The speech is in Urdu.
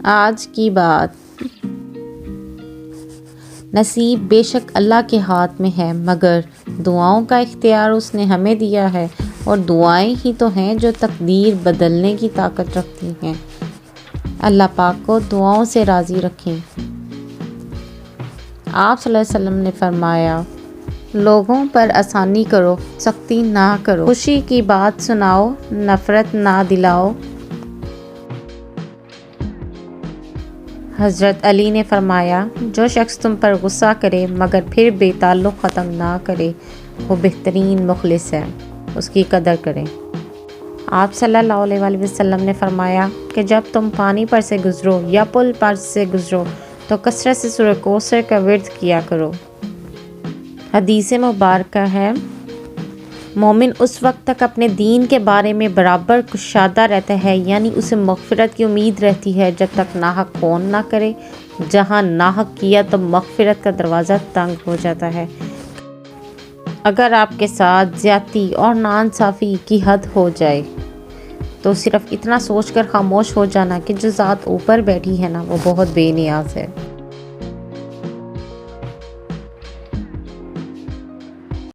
آج کی بات۔ نصیب بے شک اللہ کے ہاتھ میں ہے، مگر دعاؤں کا اختیار اس نے ہمیں دیا ہے، اور دعائیں ہی تو ہیں جو تقدیر بدلنے کی طاقت رکھتی ہیں۔ اللہ پاک کو دعاؤں سے راضی رکھیں۔ آپ صلی اللہ علیہ وسلم نے فرمایا، لوگوں پر آسانی کرو، سختی نہ کرو، خوشی کی بات سناؤ، نفرت نہ دلاؤ۔ حضرت علی نے فرمایا، جو شخص تم پر غصہ کرے مگر پھر بے تعلق ختم نہ کرے، وہ بہترین مخلص ہے، اس کی قدر کریں۔ آپ صلی اللہ علیہ وآلہ وسلم نے فرمایا کہ جب تم پانی پر سے گزرو یا پل پر سے گزرو تو کثرت سے سورہ کوثر کا ورد کیا کرو۔ حدیث مبارکہ ہے، مومن اس وقت تک اپنے دین کے بارے میں برابر کشادہ رہتا ہے، یعنی اسے مغفرت کی امید رہتی ہے جب تک ناحق خون نہ کرے۔ جہاں ناحق کیا تو مغفرت کا دروازہ تنگ ہو جاتا ہے۔ اگر آپ کے ساتھ زیادتی اور ناانصافی کی حد ہو جائے تو صرف اتنا سوچ کر خاموش ہو جانا کہ جو ذات اوپر بیٹھی ہے نا، وہ بہت بے نیاز ہے۔